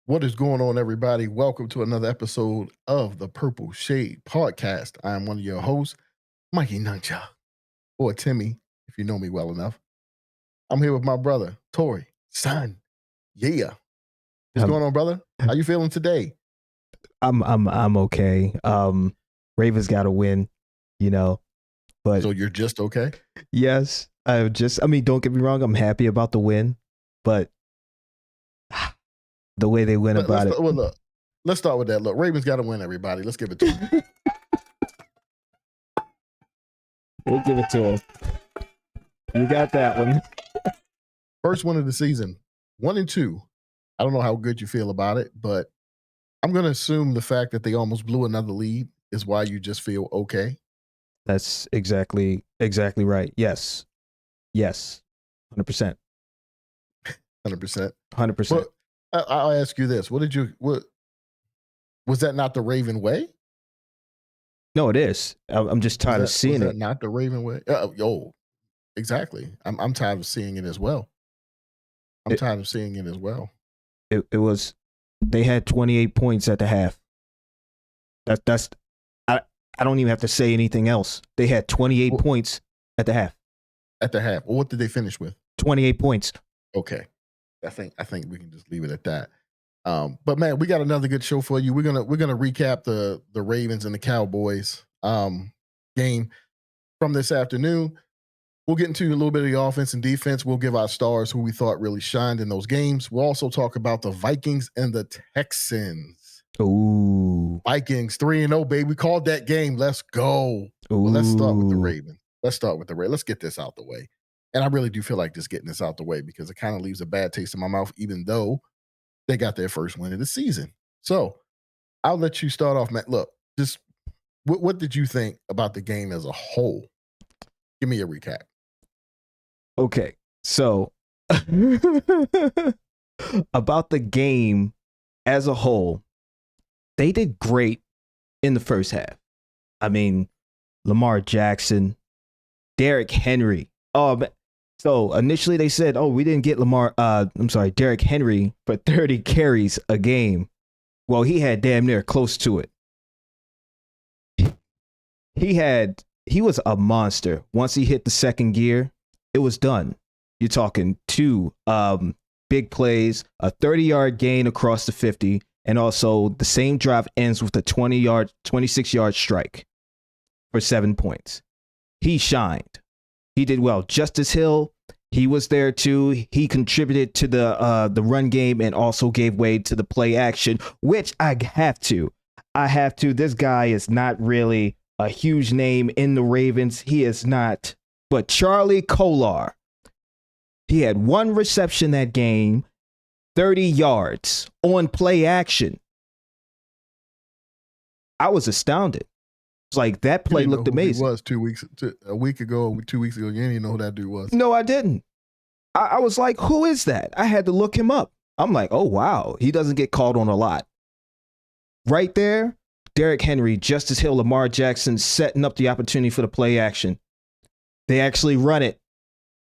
What is going on, everybody? Welcome to another episode of the Purple Shade Podcast. I am one of your hosts, Mikey Nuncha, or Timmy, if you know me well enough. I'm here with my brother, Tori, son. Yeah. What's going on, brother? How you feeling today? I'm okay. Ravens got to win, but So you're just okay? yes, don't get me wrong. I'm happy about the win, but the way they went about it. Let's start with that. Look, Ravens got to win, everybody. Let's give it to them. We'll give it to them. You got that one. First win of the season, 1-2. I don't know how good you feel about it, but I'm going to assume the fact that they almost blew another lead is why you just feel okay. That's exactly right. Yes. 100%. 100%. 100%. I'll ask you this: what was that not the Raven way? No, it is. I'm just tired of seeing it. Not the Raven way. Exactly. I'm tired of seeing it as well. It was. They had 28 points at the half. That's. I don't even have to say anything else. They had 28 points at the half. At the half. Well, what did they finish with? 28 points. Okay. I think we can just leave it at that. But man, we got another good show for you. We're gonna recap the Ravens and the Cowboys game from this afternoon. We'll get into a little bit of the offense and defense. We'll give our stars who we thought really shined in those games. We'll also talk about the Vikings and the Texans. Ooh. Vikings 3-0, baby. We called that game. Let's go. Well, let's start with the Ravens. Let's get this out the way. And I really do feel like just getting this out the way because it kind of leaves a bad taste in my mouth, even though they got their first win of the season. So I'll let you start off, Matt. Look, just what did you think about the game as a whole? Give me a recap. Okay, so about the game as a whole, they did great in the first half. I mean, Lamar Jackson, Derrick Henry. So initially they said, we didn't get Derrick Henry for 30 carries a game. Well, he had damn near close to it. He was a monster. Once he hit the second gear, it was done. You're talking two big plays, a 30-yard gain across the 50, and also the same drive ends with a 26-yard strike for 7 points. He shined. He did well. Justice Hill, he was there too. He contributed to the run game and also gave way to the play action, which I have to. This guy is not really a huge name in the Ravens. He is not. But Charlie Kolar, he had one reception that game, 30 yards on play action. I was astounded. Like, that play looked amazing. He was 2 weeks, a week ago, 2 weeks ago. You didn't even know who that dude was. No, I didn't. I was like, who is that? I had to look him up. I'm like, oh, wow. He doesn't get called on a lot. Right there, Derrick Henry, Justice Hill, Lamar Jackson setting up the opportunity for the play action. They actually run it.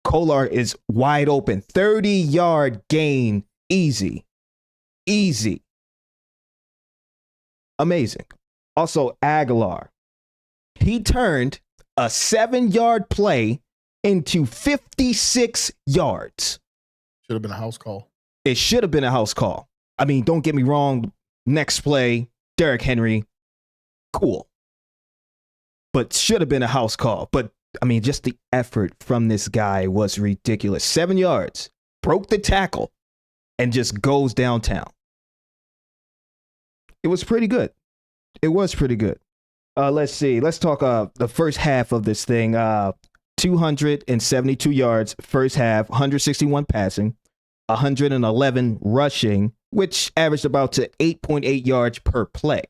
Kolar is wide open. 30-yard gain. Easy. Amazing. Also, Aguilar. He turned a 7-yard play into 56 yards. Should have been a house call. It should have been a house call. I mean, don't get me wrong. Next play, Derrick Henry, cool. But should have been a house call. But, I mean, just the effort from this guy was ridiculous. 7 yards, broke the tackle, and just goes downtown. It was pretty good. Let's see. Let's talk the first half of this thing. 272 yards first half, 161 passing, 111 rushing, which averaged about to 8.8 yards per play.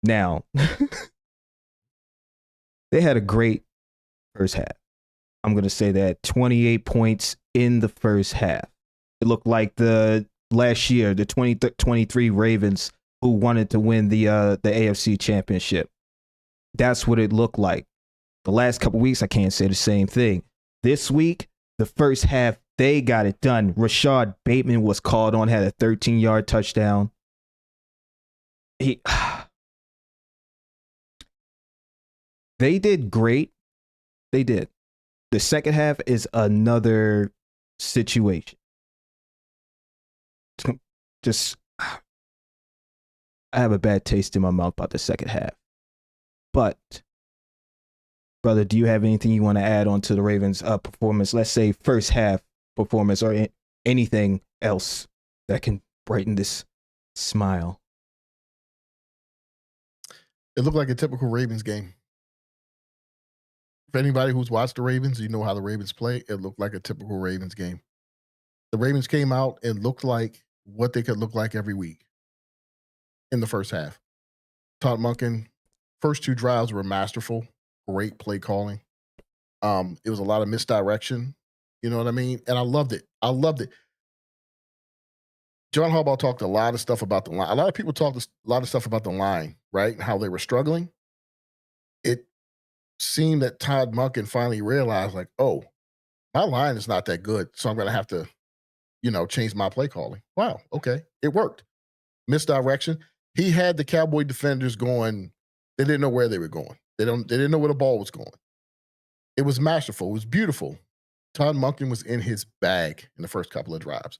Now, they had a great first half. I'm going to say that 28 points in the first half. It looked like the last year, the 2023 Ravens who wanted to win the AFC Championship. That's what it looked like. The last couple weeks, I can't say the same thing. This week, the first half They got it done. Rashad Bateman was called on, had a 13-yard touchdown. They did great. They did. The second half is another situation. Just, I have a bad taste in my mouth about the second half. But, brother, do you have anything you want to add on to the Ravens' performance? Let's say first half performance or anything else that can brighten this smile. It looked like a typical Ravens game. For anybody who's watched the Ravens, you know how the Ravens play. It looked like a typical Ravens game. The Ravens came out and looked like what they could look like every week in the first half. Todd Monken, first two drives were masterful. Great play calling. It was a lot of misdirection. You know what I mean? And I loved it. John Harbaugh talked a lot of stuff about the line. A lot of people talked a lot of stuff about the line, right? And how they were struggling. It seemed that Todd Monken finally realized, like, oh, my line is not that good, so I'm going to have to, change my play calling. Wow, okay, it worked. Misdirection. He had the Cowboy defenders going. They didn't know where they were going. They didn't know where the ball was going. It was masterful. It was beautiful. Todd Monken was in his bag in the first couple of drives.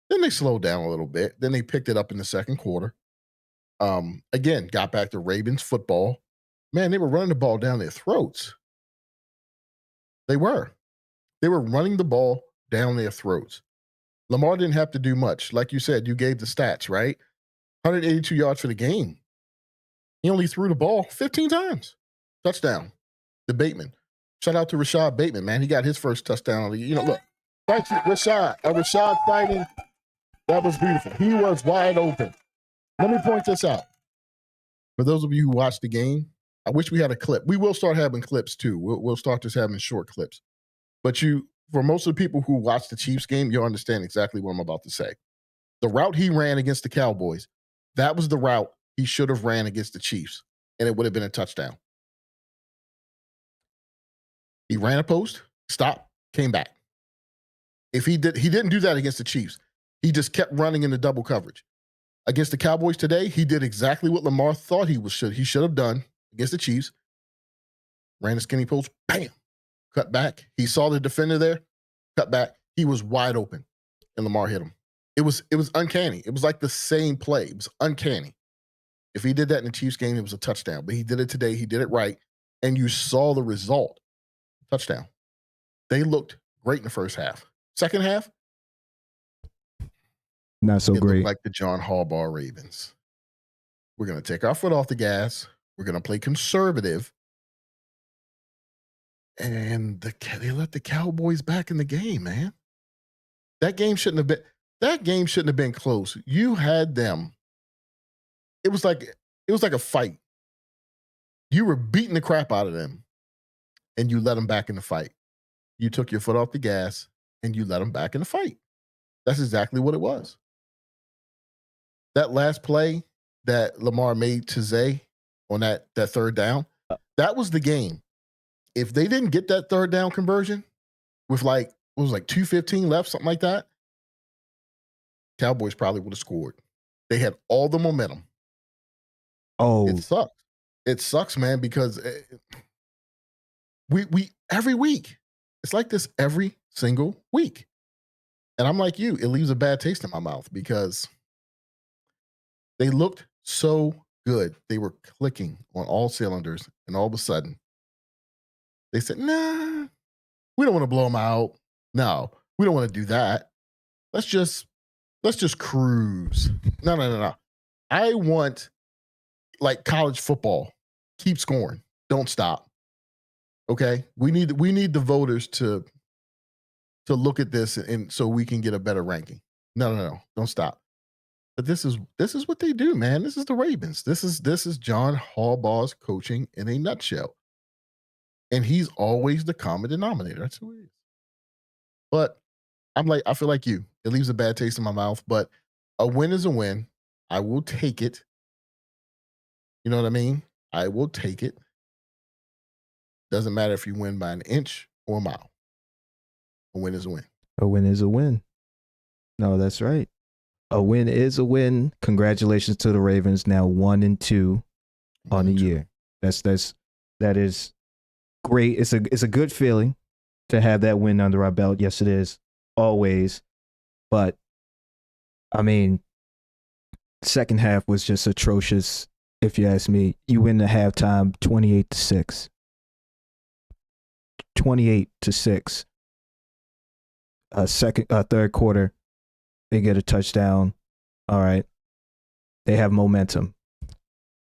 Then they slowed down a little bit. Then they picked it up in the second quarter. Again, got back to Ravens football. Man, they were running the ball down their throats. They were running the ball down their throats. Lamar didn't have to do much. Like you said, you gave the stats, right? 182 yards for the game. He only threw the ball 15 times. Touchdown. The Bateman. Shout out to Rashad Bateman, man. He got his first touchdown. Look. Thank you, Rashad. Rashad fighting. That was beautiful. He was wide open. Let me point this out. For those of you who watched the game, I wish we had a clip. We will start having clips too. We'll start just having short clips. But for most of the people who watch the Chiefs game, you'll understand exactly what I'm about to say. The route he ran against the Cowboys, that was the route he should have ran against the Chiefs, and it would have been a touchdown. He ran a post, stopped, came back. If he didn't do that against the Chiefs. He just kept running into double coverage. Against the Cowboys today, he did exactly what Lamar thought he should have done against the Chiefs. Ran a skinny post, bam, cut back. He saw the defender there, cut back. He was wide open, and Lamar hit him. It was uncanny. It was like the same play. It was uncanny. If he did that in the Chiefs game, it was a touchdown. But he did it today. He did it right, and you saw the result. Touchdown. They looked great in the first half. Second half, not so great. It looked like the John Harbaugh Ravens. We're going to take our foot off the gas. We're going to play conservative. And they let the Cowboys back in the game, man. That game shouldn't have been close. You had them. It was like a fight. You were beating the crap out of them, and you let them back in the fight. You took your foot off the gas, and you let them back in the fight. That's exactly what it was. That last play that Lamar made to Zay on that third down, that was the game. If they didn't get that third down conversion with like 2:15 left, something like that, Cowboys probably would have scored. They had all the momentum. Oh, it sucks. It sucks, man, because we every week it's like this every single week, and I'm like you. It leaves a bad taste in my mouth because they looked so good. They were clicking on all cylinders, and all of a sudden, they said, "Nah, we don't want to blow them out. No, we don't want to do that. Let's just cruise." No. I want like college football. Keep scoring. Don't stop. Okay? We need the voters to look at this and so we can get a better ranking. No. Don't stop. But this is what they do, man. This is the Ravens. This is John Harbaugh's coaching in a nutshell. And he's always the common denominator. That's who he is. But I feel like you. It leaves a bad taste in my mouth, but a win is a win. I will take it. You know what I mean? I will take it. Doesn't matter if you win by an inch or a mile. A win is a win. A win is a win. No, that's right. A win is a win. Congratulations to the Ravens. Now 1-2 on the year. That is great. It's a good feeling to have that win under our belt. Yes, it is. Always. But I mean, second half was just atrocious, if you ask me. You win the halftime 28-6. 28-6. Third quarter, they get a touchdown. All right. They have momentum.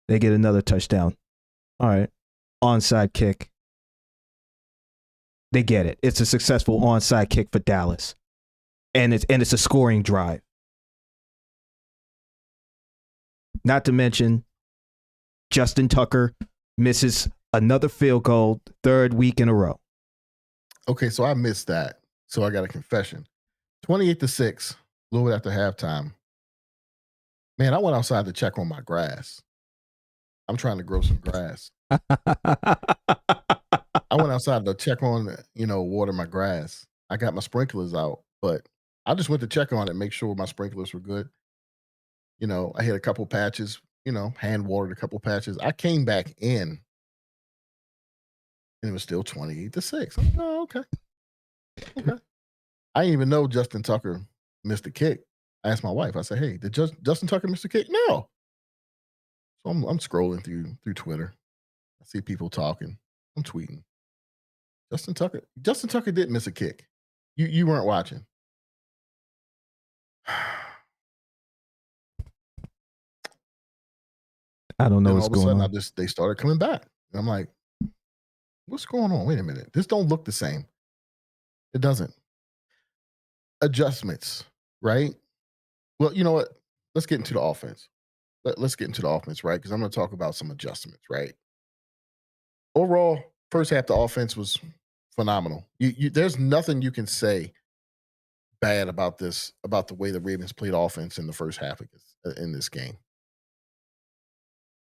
They get another touchdown. All right. Onside kick. They get it. It's a successful onside kick for Dallas. And it's a scoring drive. Not to mention, Justin Tucker misses another field goal, third week in a row. Okay, so I missed that. So I got a confession. 28-6, a little bit after halftime. Man, I went outside to check on my grass. I'm trying to grow some grass. I went outside to check on, water my grass. I got my sprinklers out, but I just went to check on it, make sure my sprinklers were good. I hit a couple patches, hand watered a couple patches. I came back in and it was still 28-6. I'm like, oh, okay. I didn't even know Justin Tucker missed a kick. I asked my wife, I said, hey, did Justin Tucker miss a kick? No. So I'm scrolling through Twitter. I see people talking. I'm tweeting. Justin Tucker did miss a kick. You weren't watching. I don't know then what's all of a going sudden, on. they started coming back. And I'm like, what's going on? Wait a minute. This don't look the same. It doesn't. Adjustments, right? Well, you know what? Let's get into the offense. Let's get into the offense, right? Because I'm going to talk about some adjustments, right? Overall, first half, the offense was phenomenal. There's nothing you can say bad about the way the Ravens played offense in the first half in this game.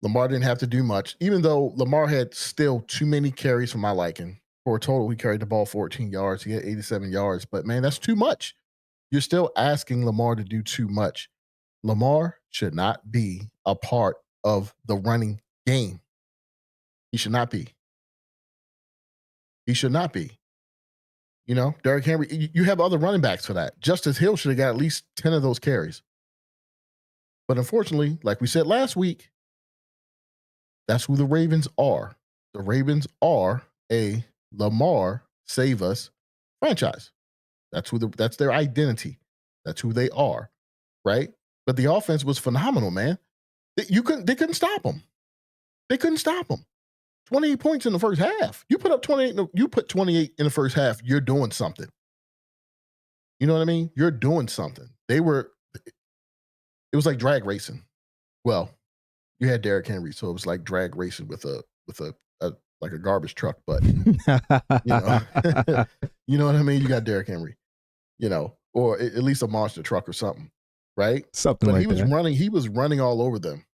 Lamar didn't have to do much, even though Lamar had still too many carries for my liking. For a total, he carried the ball 14 yards. He had 87 yards. But, man, that's too much. You're still asking Lamar to do too much. Lamar should not be a part of the running game. He should not be. He should not be. Derrick Henry, you have other running backs for that. Justice Hill should have got at least 10 of those carries. But unfortunately, like we said last week, that's who the Ravens are. The Ravens are a Lamar save us franchise. That's their identity. That's who they are, right? But the offense was phenomenal, man. They couldn't stop them. They couldn't stop them. 28 points in the first half. You put up 28. You put 28 in the first half. You're doing something. You know what I mean? You're doing something. It was like drag racing. Well, you had Derrick Henry, so it was like drag racing with a like a garbage truck. But you know what I mean? You got Derrick Henry, or at least a monster truck or something, right? Something but like he was that. running. He was running all over them.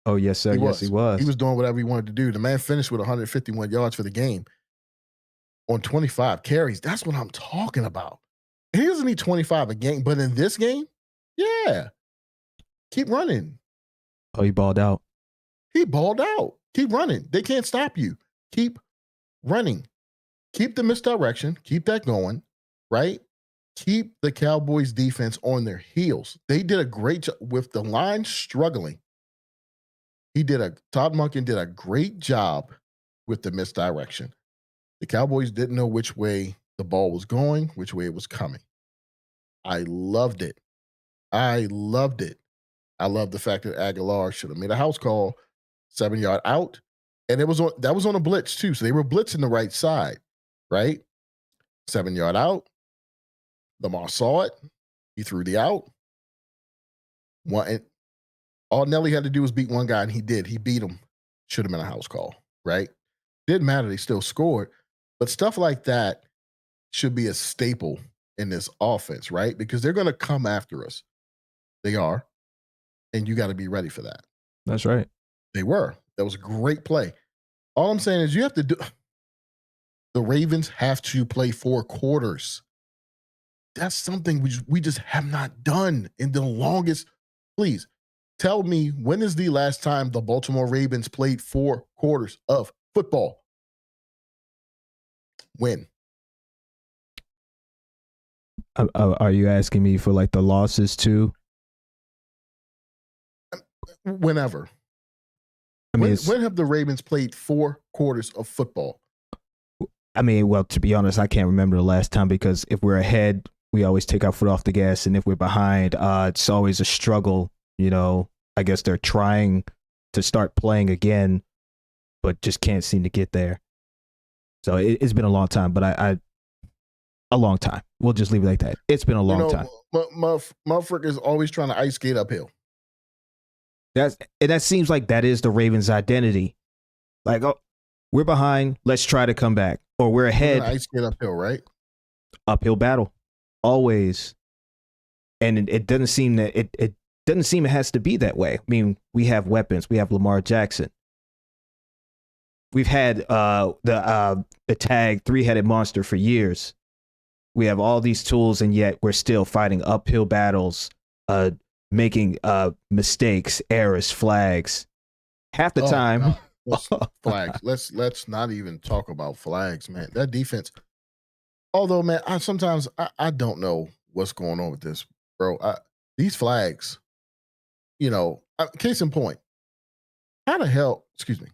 Oh, yes, sir. Yes, he was. He was doing whatever he wanted to do. The man finished with 151 yards for the game on 25 carries. That's what I'm talking about. And he doesn't need 25 a game, but in this game, yeah, keep running. Oh, he balled out. He balled out. Keep running. They can't stop you. Keep running. Keep the misdirection. Keep that going, right? Keep the Cowboys defense on their heels. They did a great job with the line struggling. Todd Monken did a great job with the misdirection. The Cowboys didn't know which way the ball was going, which way it was coming. I loved it. I loved the fact that Aguilar should have made a house call, 7-yard out, and that was on a blitz too. So they were blitzing the right side, right? 7-yard out. Lamar saw it. He threw the out. All Nelly had to do was beat one guy, and he did. He beat him. Should have been a house call, right? Didn't matter. They still scored. But stuff like that should be a staple in this offense, right? Because they're going to come after us. They are. And you got to be ready for that. That's right. They were. That was a great play. All I'm saying is the Ravens have to play 4 quarters. that's something we just have not done in the longest. Please tell me, when is the last time the Baltimore Ravens played 4 quarters of football? When? Are you asking me for like the losses too? Whenever. I mean, when have the Ravens played 4 quarters of football? I mean, well, to be honest, I can't remember the last time, because if we're ahead, we always take our foot off the gas, and if we're behind, it's always a struggle. You know, I guess they're trying to start playing again, but just can't seem to get there. So it's been a long time, but a long time. We'll just leave it like that. It's been a long time. Motherfucker is always trying to ice skate uphill. That seems like that is the Ravens' identity. Like, oh, we're behind, let's try to come back, or we're ahead. Ice skate uphill, right? Uphill battle, always. And it doesn't seem that it doesn't seem it has to be that way. I mean, we have weapons. We have Lamar Jackson. We've had the tag 3-headed monster for years. We have all these tools, and yet we're still fighting uphill battles, making mistakes, errors, flags. Half the time. Flags. Let's not even talk about flags, man. That defense. Although, man, sometimes I don't know what's going on with this, bro. These flags, you know, case in point, how the hell, excuse me,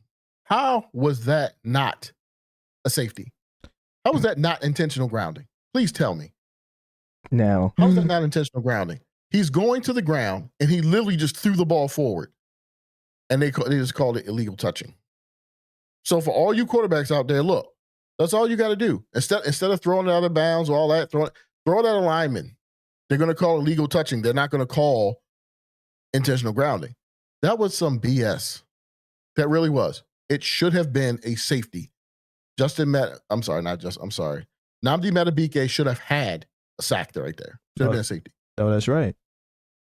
how was that not a safety? How was that not intentional grounding? Please tell me. No. How was that not intentional grounding? He's going to the ground, and he literally just threw the ball forward, and they just called it illegal touching. So for all you quarterbacks out there, look, that's all you got to do. Instead of throwing it out of bounds or all that, throw it at a lineman. They're going to call it illegal touching. They're not going to call intentional grounding. That was some BS. That really was. It should have been a safety. Nnamdi Madubuike should have had a sack there right there. Should have been a safety. No, that's right.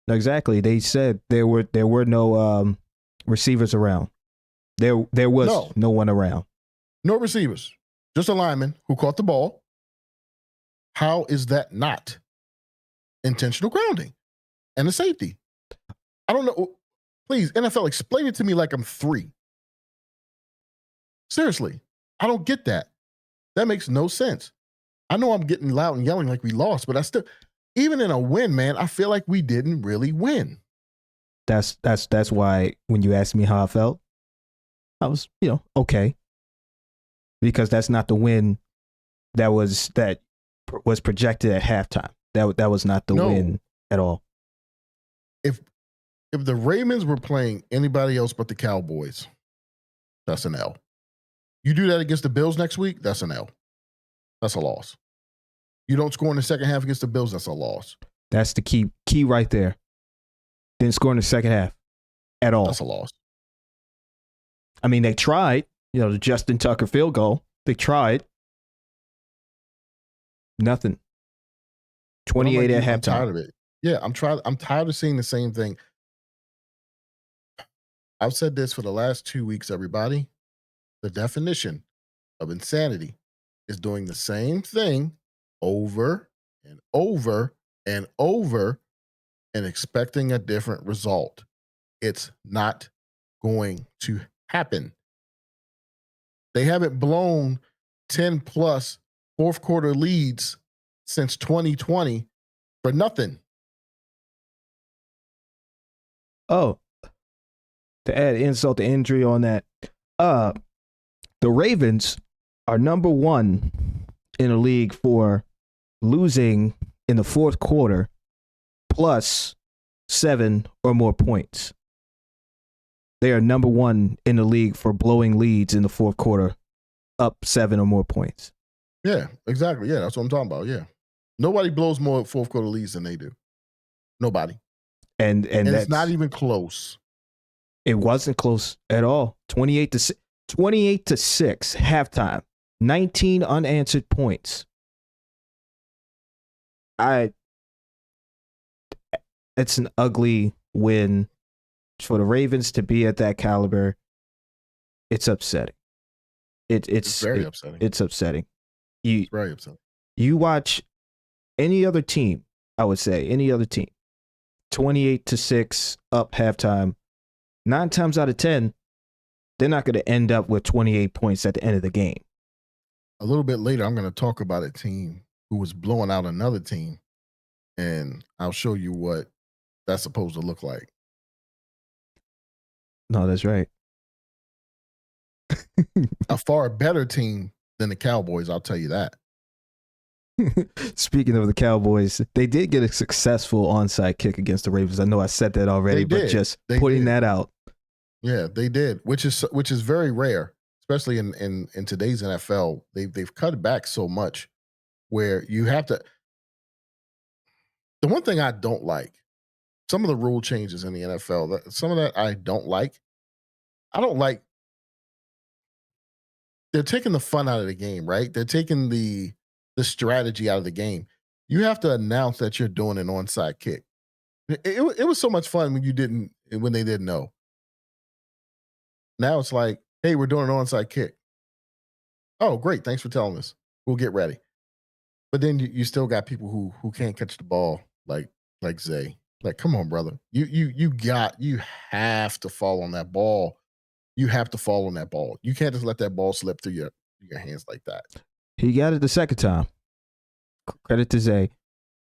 No, exactly. They said there were no receivers around. There was no one around. No receivers. Just a lineman who caught the ball. How is that not intentional grounding and a safety? I don't know. Please, NFL, explain it to me like I'm 3. Seriously, I don't get that. That makes no sense. I know I'm getting loud and yelling like we lost, but I still, even in a win, man, I feel like we didn't really win. That's why when you asked me how I felt, I was, okay. Because that's not the win that was projected at halftime. That was not the win at all. If the Ravens were playing anybody else but the Cowboys, that's an L. You do that against the Bills next week, that's an L. That's a loss. You don't score in the second half against the Bills, that's a loss. That's the key right there. Didn't score in the second half at all. That's a loss. I mean, they tried, the Justin Tucker field goal. They tried. Nothing. 28 at halftime. I'm tired of it. Yeah, I'm tired of seeing the same thing. I've said this for the last 2 weeks, everybody. The definition of insanity is doing the same thing over and over and over and expecting a different result. It's not going to happen. They haven't blown 10 plus fourth quarter leads since 2020 for nothing. Oh, to add insult to injury on that, the Ravens are number 1 in the league for losing in the fourth quarter plus 7 or more points. They are number 1 in the league for blowing leads in the fourth quarter up 7 or more points. Yeah, exactly. Yeah, that's what I'm talking about. Yeah. Nobody blows more fourth quarter leads than they do. Nobody. And it's not even close. It wasn't close at all. 28 to 6 halftime. 19 unanswered points. It's an ugly win for the Ravens to be at that caliber. It's upsetting. It's very upsetting. It's upsetting. It's very upsetting. You watch Any other team, I would say, any other team, 28-6 up halftime, 9 times out of 10, they're not going to end up with 28 points at the end of the game. A little bit later, I'm going to talk about a team who was blowing out another team, and I'll show you what that's supposed to look like. No, that's right. A far better team than the Cowboys, I'll tell you that. Speaking of the Cowboys, they did get a successful onside kick against the Ravens. I know I said that already, but just putting that out. Yeah, they did, which is very rare, especially in today's NFL. They've cut back so much where you have to. The one thing I don't like, some of the rule changes in the NFL, some of that I don't like. I don't like. They're taking the fun out of the game, right? They're taking the strategy out of the game. You have to announce that you're doing an onside kick. It was so much fun when they didn't know. Now it's like, hey, we're doing an onside kick. Oh, great. Thanks for telling us. We'll get ready. But then you still got people who can't catch the ball like Zay. Like, come on, brother. You have to fall on that ball. You have to fall on that ball. You can't just let that ball slip through your hands like that. He got it the second time. Credit to Zay.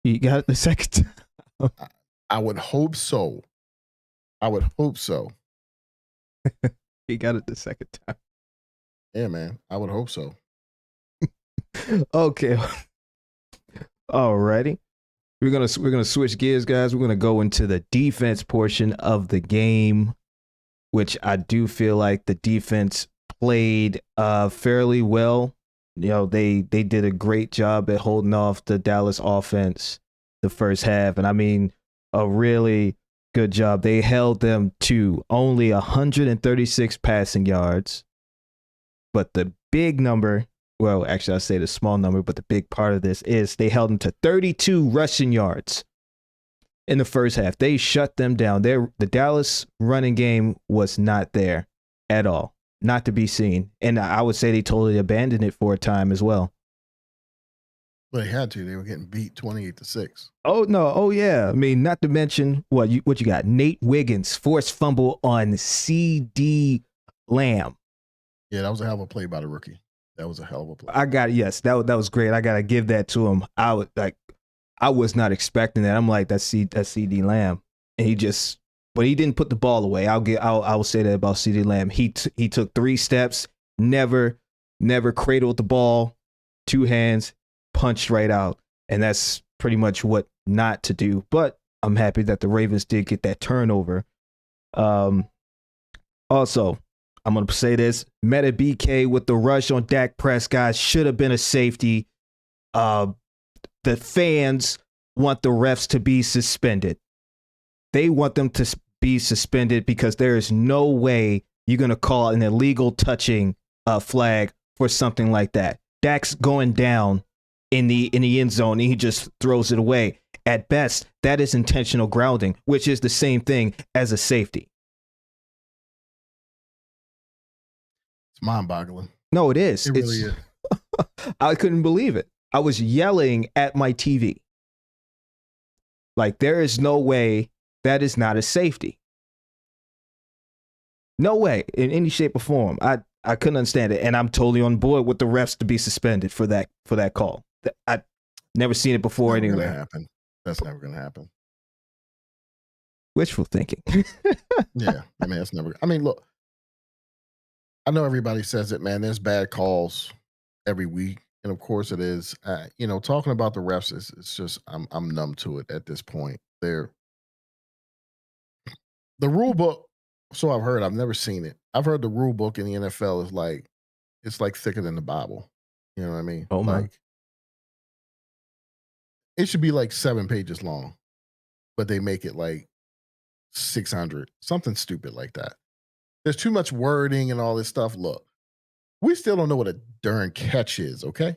He got it the second time. I would hope so. He got it the second time. Yeah, man. I would hope so. Okay. Alrighty. We're gonna switch gears, guys. We're gonna go into the defense portion of the game, which I do feel like the defense played fairly well. You know, they did a great job at holding off the Dallas offense the first half, and I mean a really good job. They held them to only 136 passing yards, but the big number, well, actually I'll say the small number, but the big part of this is they held them to 32 rushing yards in the first half. They shut them down. The Dallas running game was not there at all, not to be seen. And I would say they totally abandoned it for a time as well. Well, they had to. They were getting beat 28-6. Oh, no. Oh, yeah. I mean, not to mention what you got. Nate Wiggins, forced fumble on CD Lamb. Yeah, that was a hell of a play by the rookie. That was a hell of a play. That was great. I got to give that to him. I was not expecting that. I'm like, that's CD Lamb. And he didn't put the ball away. I will say that about CD Lamb. He took 3 steps, never cradled the ball, 2 hands, punched right out. And that's pretty much what not to do. But I'm happy that the Ravens did get that turnover. Also, I'm going to say this. Meta BK with the rush on Dak Prescott should have been a safety. The fans want the refs to be suspended. They want them to be suspended because there is no way you're going to call an illegal touching flag for something like that. Dak's going down in the end zone and he just throws it away. At best, that is intentional grounding, which is the same thing as a safety. It's mind-boggling. No, it is. It really is. I couldn't believe it. I was yelling at my TV. Like, there is no way that is not a safety. No way in any shape or form. I couldn't understand it. And I'm totally on board with the refs to be suspended for that call. I've never seen it before anywhere. That's never going to happen. Wishful thinking. Yeah. I mean, look, I know everybody says it, man. There's bad calls every week. And of course it is. Talking about the refs it's just I'm numb to it at this point. The rule book, so I've heard, I've never seen it. I've heard the rule book in the NFL is like, it's like thicker than the Bible. You know what I mean? Oh my. Like, it should be like 7 pages long, but they make it like 600, something stupid like that. There's too much wording and all this stuff. Look, we still don't know what a darn catch is, okay?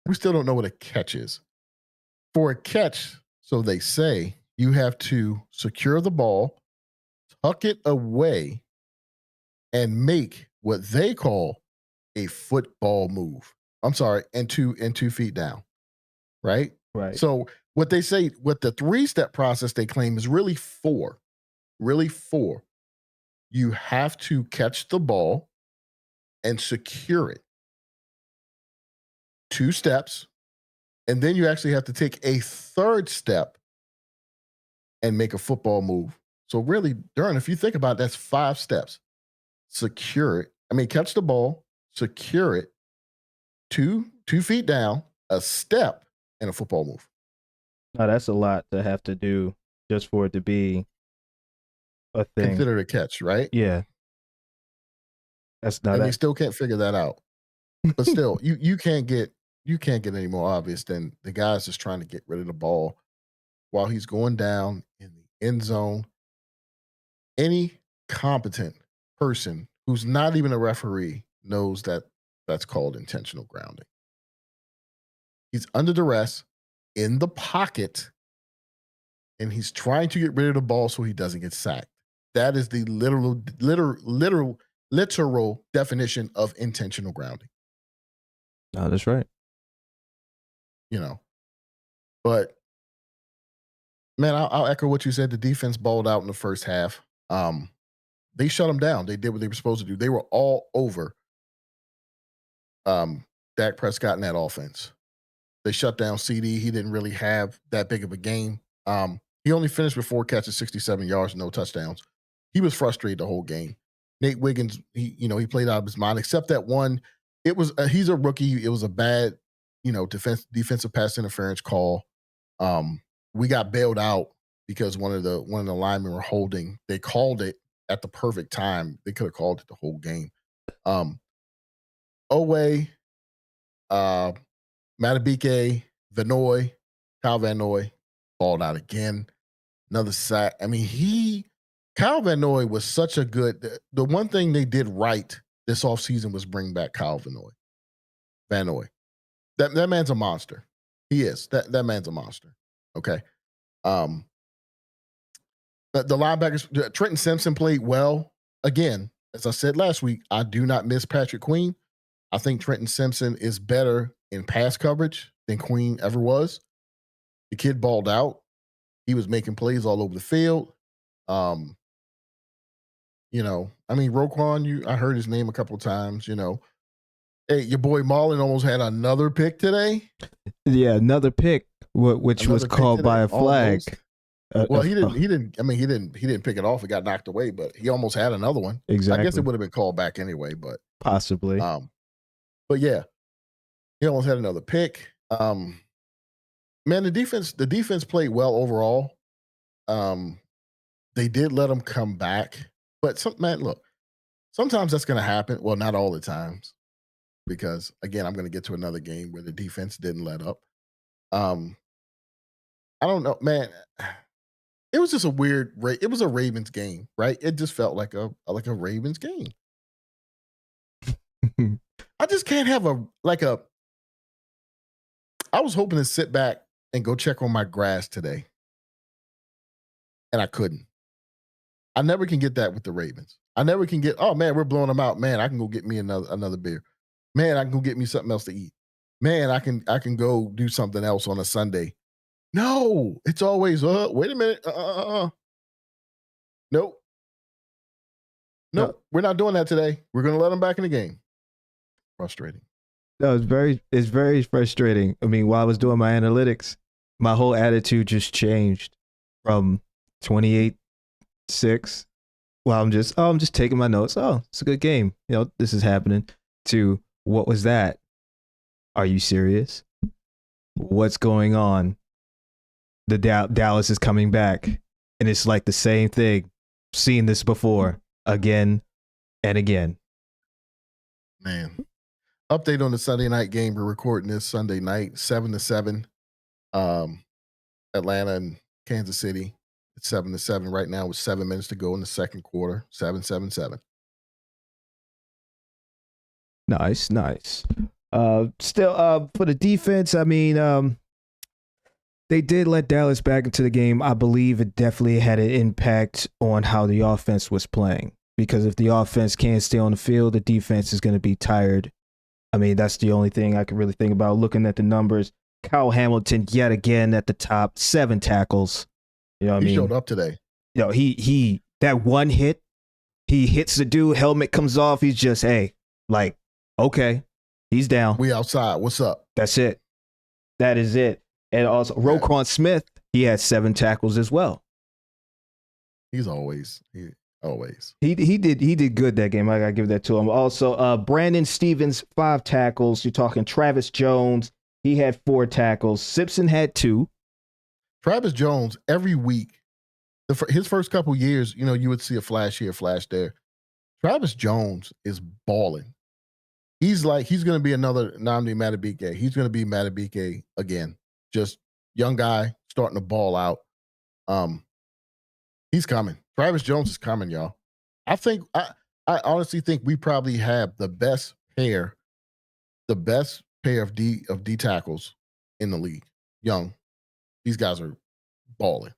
We still don't know what a catch is. For a catch, so they say, you have to secure the ball, tuck it away, and make what they call a football move. I'm sorry, and 2 feet down. Right? Right. So what they say, what the 3-step process they claim is really 4. Really 4. You have to catch the ball and secure it. 2 steps, and then you actually have to take a 3rd step and make a football move. So really, Durham, if you think about it, that's 5 steps. Secure it. I mean, catch the ball, secure it, 2 feet down, a step, and a football move. No, that's a lot to have to do just for it to be a thing. Considered a catch, right? Yeah. And they still can't figure that out. But still, you can't get any more obvious than the guy's just trying to get rid of the ball while he's going down in the end zone. Any competent person who's not even a referee knows that that's called intentional grounding. He's under duress in the pocket, and he's trying to get rid of the ball so he doesn't get sacked. That is the literal definition of intentional grounding. No, that's right. But man, I'll echo what you said. The defense balled out in the first half. They shut them down. They did what they were supposed to do. They were all over Dak Prescott in that offense. They shut down CD. He didn't really have that big of a game. He only finished with 4 catches, 67 yards, no touchdowns. He was frustrated the whole game. Nate Wiggins, he played out of his mind, except that one. It was he's a rookie. It was a bad, defensive pass interference call. We got bailed out because one of the linemen were holding. They called it at the perfect time. They could have called it the whole game. Owe, Matabike, Kyle Van Noy, balled out again. Another sack. I mean, Kyle Van Noy was such a good. The one thing they did right this offseason was bring back Kyle Van Noy. That man's a monster. He is. That man's a monster. Okay. The linebackers, Trenton Simpson played well. Again, as I said last week, I do not miss Patrick Queen. I think Trenton Simpson is better in pass coverage than Queen ever was. The kid balled out. He was making plays all over the field. Roquan, I heard his name a couple of times, Hey, your boy Marlon almost had another pick today. Yeah, another pick, which was called by a flag. Well, he didn't. I mean, he didn't pick it off. It got knocked away, but he almost had another one. Exactly. I guess it would have been called back anyway, but possibly. But yeah, he almost had another pick. Man, the defense played well overall. They did let them come back, but sometimes that's going to happen. Well, not all the times, because again, I'm going to get to another game where the defense didn't let up. I don't know, man. It was just it was a Ravens game, right? It just felt like a Ravens game. I just can't have I was hoping to sit back and go check on my grass today, and I couldn't. I never can get that with the Ravens. I never can get, oh man, we're blowing them out. Man, I can go get me another beer. Man, I can go get me something else to eat. Man, I can go do something else on a Sunday. No, it's always, wait a minute. Nope. We're not doing that today. We're going to let them back in the game. Frustrating. No, it's very frustrating. I mean, while I was doing my analytics, my whole attitude just changed from 28-6. Well, I'm just taking my notes. Oh, it's a good game. This is happening. To what was that? Are you serious? What's going on? The Dallas is coming back, and it's like the same thing. Seen this before, again and again. Man, update on the Sunday night game. We're recording this Sunday night, 7-7. Atlanta and Kansas City. It's 7-7 right now with 7 minutes to go in the second quarter. 7-7. Nice. Still, for the defense, I mean, they did let Dallas back into the game. I believe it definitely had an impact on how the offense was playing. Because if the offense can't stay on the field, the defense is going to be tired I mean, that's the only thing I can really think about looking at the numbers. Kyle Hamilton, yet again at the top, 7 tackles. You know what I mean? He showed up today. You know, he that one hit, he hits the dude, helmet comes off. He's just, hey, like, okay, he's down. We outside. What's up? That's it. That is it. And also, Roquan Smith, he had 7 tackles as well. He's always. He did good that game. I gotta give that to him. Also, Brandon Stevens, 5 tackles. You're talking Travis Jones. He had 4 tackles. Simpson had 2. Travis Jones, every week, his first couple years, you know, you would see a flash here, flash there. Travis Jones is balling. He's going to be another Nnamdi Madubuike. He's going to be Madubuike again. Just young guy starting to ball out. He's coming. Travis Jones is coming, y'all. I honestly think we probably have the best pair of D tackles in the league. Young. These guys are balling.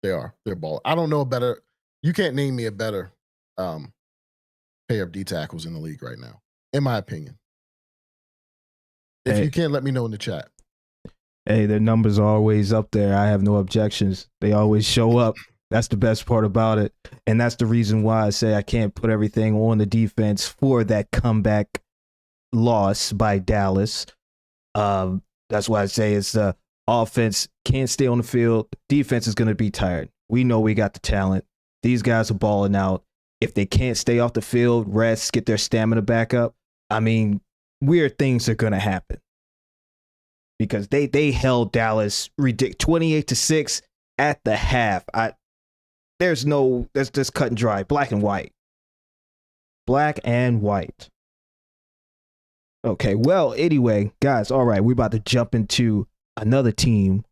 They're balling. I don't know a better. You can't name me a better pair of D tackles in the league right now, in my opinion. If you can, let me know in the chat. Hey, their numbers are always up there. I have no objections. They always show up. That's the best part about it. And that's the reason why I say I can't put everything on the defense for that comeback loss by Dallas. That's why I say it's the offense can't stay on the field. Defense is going to be tired. We know we got the talent. These guys are balling out. If they can't stay off the field, rest, get their stamina back up, I mean, weird things are going to happen. Because they held Dallas 28-6 at the half. That's just cut and dry, black and white. Black and white. Okay, well, anyway, guys, all right, we're about to jump into another team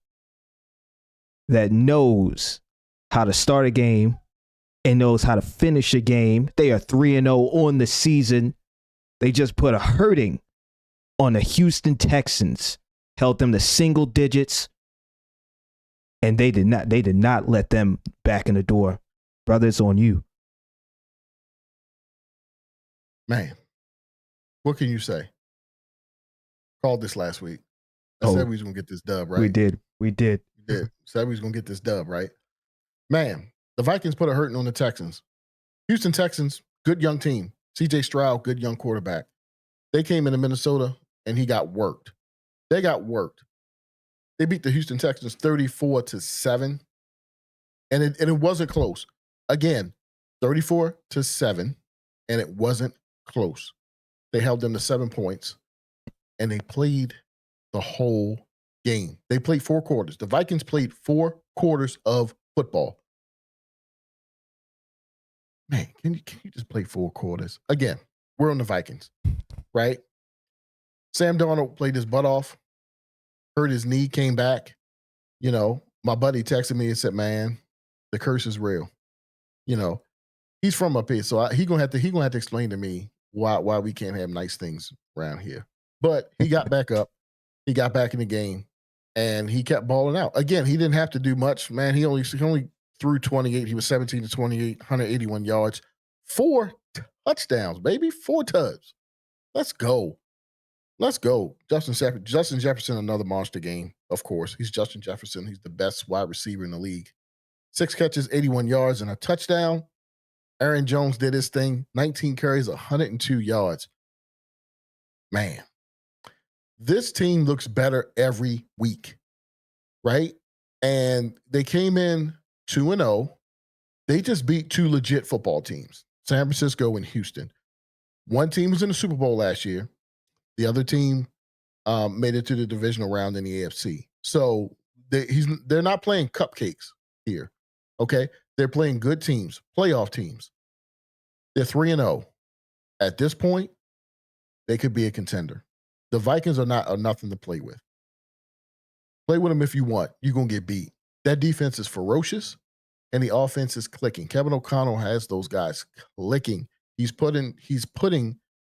that knows how to start a game and knows how to finish a game. They are 3-0 on the season. They just put a hurting on the Houston Texans, held them to single digits, and they did not let them back in the door. Brother, it's on you. Man, what can you say? Called this last week. I said we was going to get this dub, right? We did. Said we was going to get this dub, right? Man, the Vikings put a hurting on the Texans. Houston Texans, good young team. CJ Stroud, good young quarterback. They came into Minnesota, and he got worked. They got worked. They beat the Houston Texans 34-7, and it wasn't close. Again, 34-7, and it wasn't close. They held them to 7 points, and they played the whole game. They played 4 quarters. The Vikings played 4 quarters of football. Man, can you just play 4 quarters? Again, we're on the Vikings, right? Sam Darnold played his butt off, hurt his knee, came back. You know, my buddy texted me and said, man, the curse is real. You know, he's from up here, so he gonna have to explain to me why we can't have nice things around here. But he got back up, he got back in the game, and he kept balling out. Again, he didn't have to do much, man. He only threw 28. He was 17-28, 181 yards, 4 touchdowns, baby, 4 tugs. Let's go. Justin Jefferson, another monster game, of course. He's Justin Jefferson. He's the best wide receiver in the league. 6 catches, 81 yards, and a touchdown. Aaron Jones did his thing. 19 carries, 102 yards. Man, this team looks better every week, right? And they came in 2-0. They just beat 2 legit football teams, San Francisco and Houston. One team was in the Super Bowl last year. The other team made it to the divisional round in the AFC. So they're not playing cupcakes here, okay? They're playing good teams, playoff teams. They're 3-0. At this point, they could be a contender. The Vikings are nothing to play with. Play with them if you want. You're going to get beat. That defense is ferocious, and the offense is clicking. Kevin O'Connell has those guys clicking. He's putting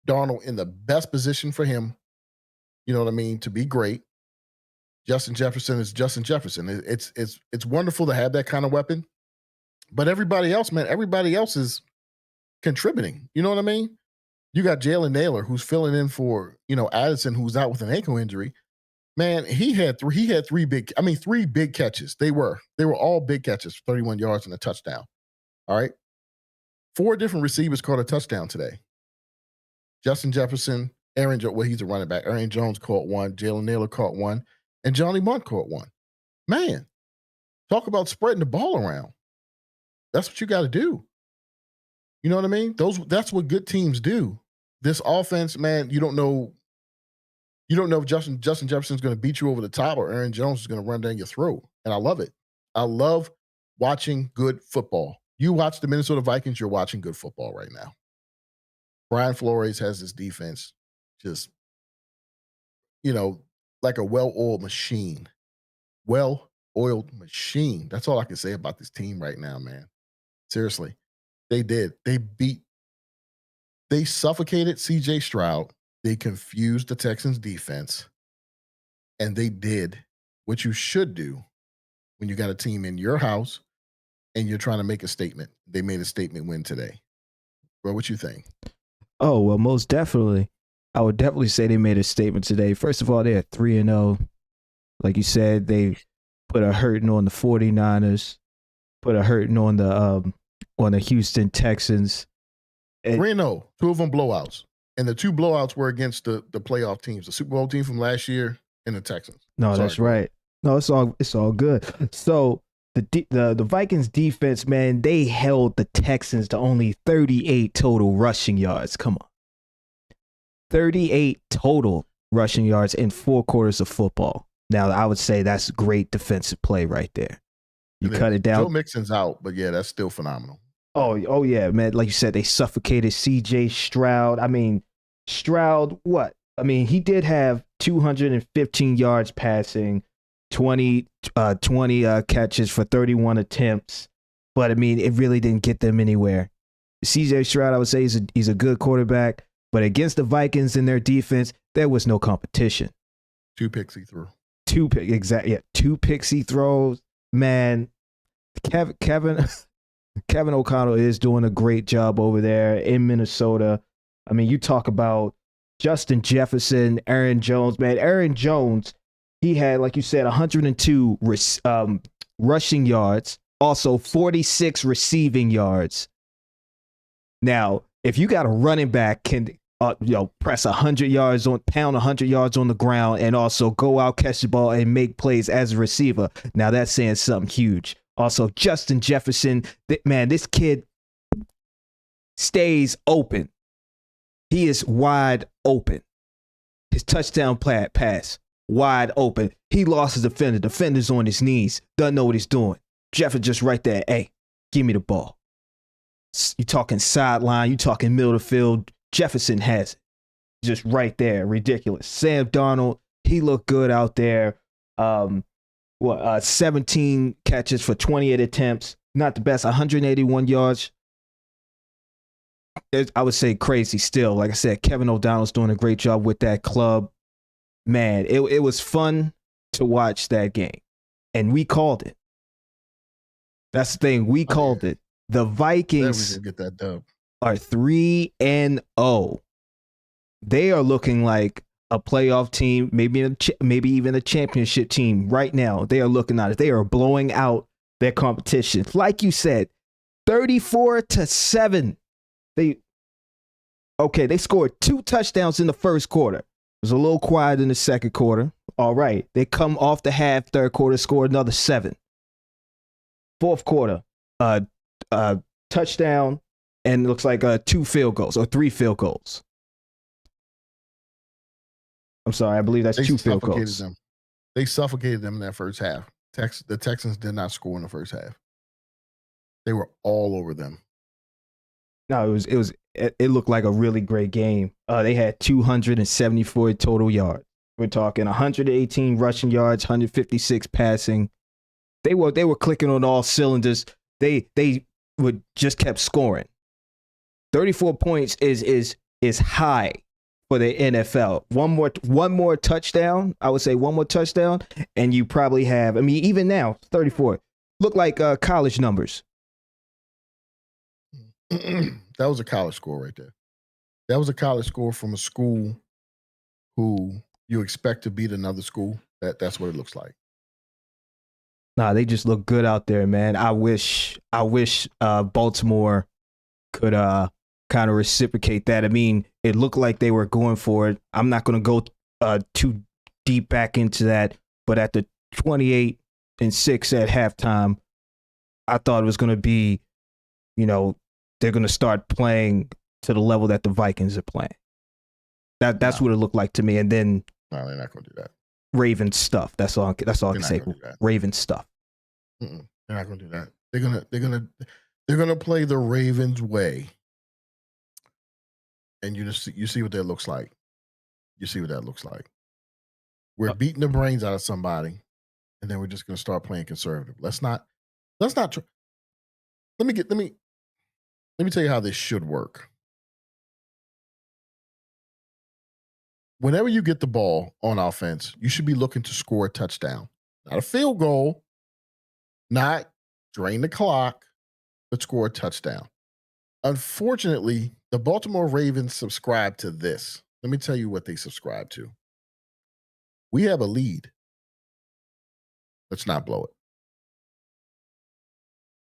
Darnold in the best position for him, you know what I mean, to be great. Justin Jefferson is Justin Jefferson. It's wonderful to have that kind of weapon. But everybody else, man, everybody else is contributing. You know what I mean? You got Jalen Naylor, who's filling in for, Addison, who's out with an ankle injury. Man, he had three big catches. They were all big catches, 31 yards and a touchdown. All right. 4 different receivers caught a touchdown today. Justin Jefferson, he's a running back. Aaron Jones caught one, Jalen Naylor caught one, and Johnny Munt caught one. Man, talk about spreading the ball around. That's what you got to do. You know what I mean? That's what good teams do. This offense, man, you don't know if Justin Jefferson's going to beat you over the top or Aaron Jones is going to run down your throat. And I love it. I love watching good football. You watch the Minnesota Vikings, you're watching good football right now. Brian Flores has this defense just, like a well-oiled machine. Well-oiled machine. That's all I can say about this team right now, man. Seriously. They did. They suffocated CJ Stroud. They confused the Texans defense. And they did what you should do when you got a team in your house and you're trying to make a statement. They made a statement win today. Bro, what you think? Oh, well, most definitely. I would definitely say they made a statement today. First of all, they're 3-0. Like you said, they put a hurting on the 49ers, put a hurting on the Houston Texans. 3-0, 2 of them blowouts. And the 2 blowouts were against the playoff teams, the Super Bowl team from last year and the Texans. No, that's right. No, it's all good. So the Vikings defense, man, they held the Texans to only 38 total rushing yards. Come on. 38 total rushing yards in 4 quarters of football. Now, I would say that's great defensive play right there. You cut it down. Joe Mixon's out, but yeah, that's still phenomenal. Oh yeah, man. Like you said, they suffocated CJ Stroud. I mean, Stroud, what? I mean, he did have 215 yards passing, 20 catches for 31 attempts. But I mean, it really didn't get them anywhere. CJ Stroud, I would say, he's a good quarterback. But against the Vikings and their defense, there was no competition. 2 picks he threw. 2 picks he throws. Man, Kevin O'Connell is doing a great job over there in Minnesota. I mean, you talk about Justin Jefferson, Aaron Jones. Man, Aaron Jones, he had, like you said, 102 rushing yards, also 46 receiving yards. Now, if you got a running back can press 100 yards pound 100 yards on the ground and also go out, catch the ball, and make plays as a receiver, now that's saying something huge. Also, Justin Jefferson, man, this kid stays open. He is wide open. His touchdown pass, wide open. He lost his defender. Defender's on his knees. Doesn't know what he's doing. Jefferson just right there. Hey, give me the ball. You talking sideline. You talking middle of the field. Jefferson has it. Just right there. Ridiculous. Sam Darnold, he looked good out there. 17 catches for 28 attempts. Not the best. 181 yards. I would say crazy still. Like I said, Kevin O'Donnell's doing a great job with that club. Man, it was fun to watch that game. And we called it. That's the thing. We called it. The Vikings get that dub. Are 3-0. They are looking like a playoff team, maybe even a championship team right now. They are looking at it. They are blowing out their competition. Like you said, 34-7. They scored 2 touchdowns in the first quarter. It was a little quiet in the second quarter. All right. They come off the half, third quarter, score another 7. Fourth quarter, touchdown, and it looks like 2 field goals or 3 field goals. I'm sorry, I believe that's 2 field goals. They suffocated them in that first half. The Texans did not score in the first half. They were all over them. No, it looked like a really great game. They had 274 total yards. We're talking 118 rushing yards, 156 passing. They were clicking on all cylinders. They would just kept scoring. 34 points is high for the NFL. One more touchdown. I would say one more touchdown, and you probably have. I mean, even now, 34 look like college numbers. That was a college score right there. That was a college score from a school who you expect to beat another school. That's what it looks like. Nah, they just look good out there, man. I wish Baltimore could kind of reciprocate that. I mean, it looked like they were going for it. I'm not going to go too deep back into that, but at the 28-6 at halftime, I thought it was going to be, they're going to start playing to the level that the Vikings are playing. That's what it looked like to me. And then no, they're not going to do that. Ravens stuff. That's all I can say. Ravens stuff. They're not going to do that. They're gonna play the Ravens way, and you see what that looks like. You see what that looks like. We're beating the brains out of somebody, and then we're just gonna start playing conservative. Let's not. Let me tell you how this should work. Whenever you get the ball on offense, you should be looking to score a touchdown, not a field goal, not drain the clock, but score a touchdown. Unfortunately, the Baltimore Ravens subscribe to this. Let me tell you what they subscribe to. We have a lead. Let's not blow it.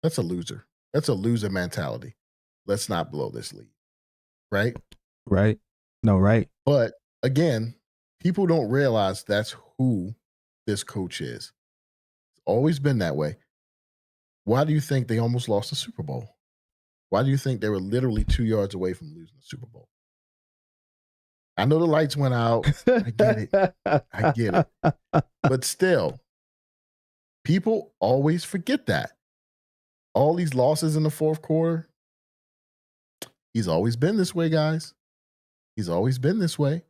That's a loser. That's a loser mentality. Let's not blow this lead. Right? Right. No, right. But again, people don't realize that's who this coach is. It's always been that way. Why do you think they almost lost the Super Bowl? Why do you think they were literally 2 yards away from losing the Super Bowl? I know the lights went out. I get it. But still, people always forget that. All these losses in the fourth quarter, he's always been this way, guys. He's always been this way.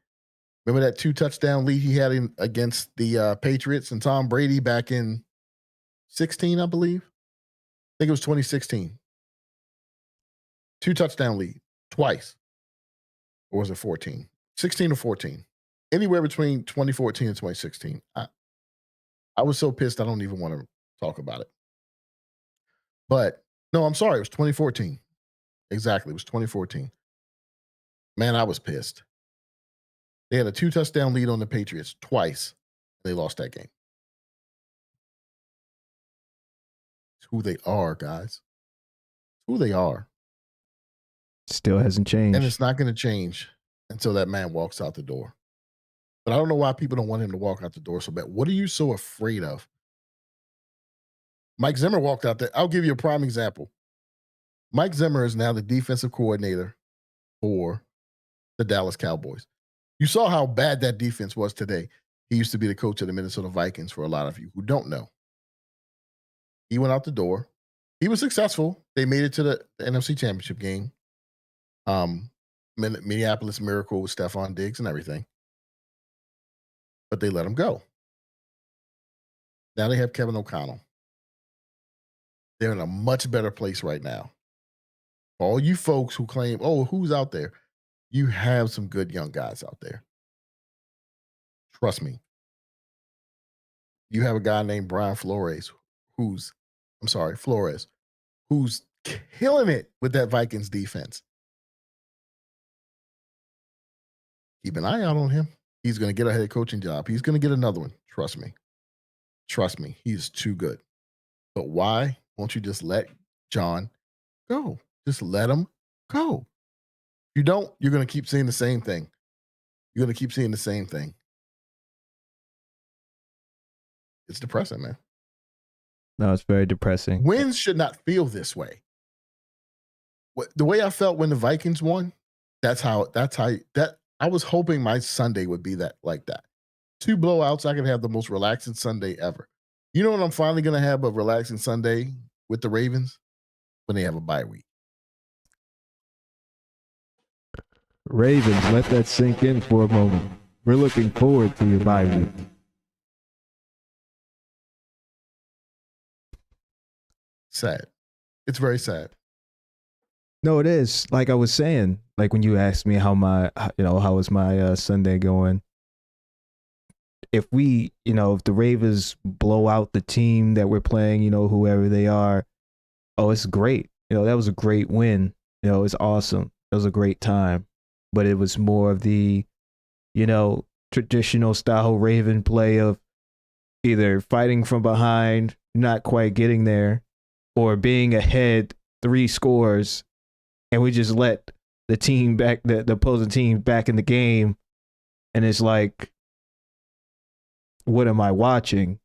Remember that 2-touchdown lead he had against the Patriots and Tom Brady back in 16, I believe? I think it was 2016. 2-touchdown lead twice. Or was it 14? 16 or 14. Anywhere between 2014 and 2016. I was so pissed I don't even want to talk about it. But no, I'm sorry. It was 2014. Exactly. It was 2014. Man, I was pissed. They had a 2-touchdown lead on the Patriots twice. They lost that game. It's who they are, guys. It's who they are. Still hasn't changed. And it's not going to change until that man walks out the door. But I don't know why people don't want him to walk out the door so bad. What are you so afraid of? Mike Zimmer walked out there. I'll give you a prime example. Mike Zimmer is now the defensive coordinator for the Dallas Cowboys. You saw how bad that defense was today. He used to be the coach of the Minnesota Vikings for a lot of you who don't know. He went out the door. He was successful. They made it to the NFC Championship game. Minneapolis Miracle with Stephon Diggs and everything. But they let him go. Now they have Kevin O'Connell. They're in a much better place right now. All you folks who claim, oh, who's out there? You have some good young guys out there. Trust me. You have a guy named Brian Flores, who's killing it with that Vikings defense. Keep an eye out on him. He's going to get a head coaching job. He's going to get another one. Trust me. Trust me. He's too good. But why won't you just let John go? Just let him go. If you don't, you're going to keep seeing the same thing. You're going to keep seeing the same thing. It's depressing, man. No, it's very depressing. Wins should not feel this way. The way I felt when the Vikings won, I was hoping my Sunday would be like that. 2 blowouts, I could have the most relaxing Sunday ever. You know what I'm finally going to have a relaxing Sunday with the Ravens? When they have a bye week. Ravens, let that sink in for a moment. We're looking forward to your bye week. Sad. It's very sad. No, it is. Like I was saying, like when you asked me how was my Sunday going? If the Ravens blow out the team that we're playing, whoever they are, oh, it's great. That was a great win. It's awesome. It was a great time. but it was more of the, traditional style Raven play of either fighting from behind, not quite getting there, or being ahead 3 scores, and we just let the opposing team back in the game, and it's like, what am I watching?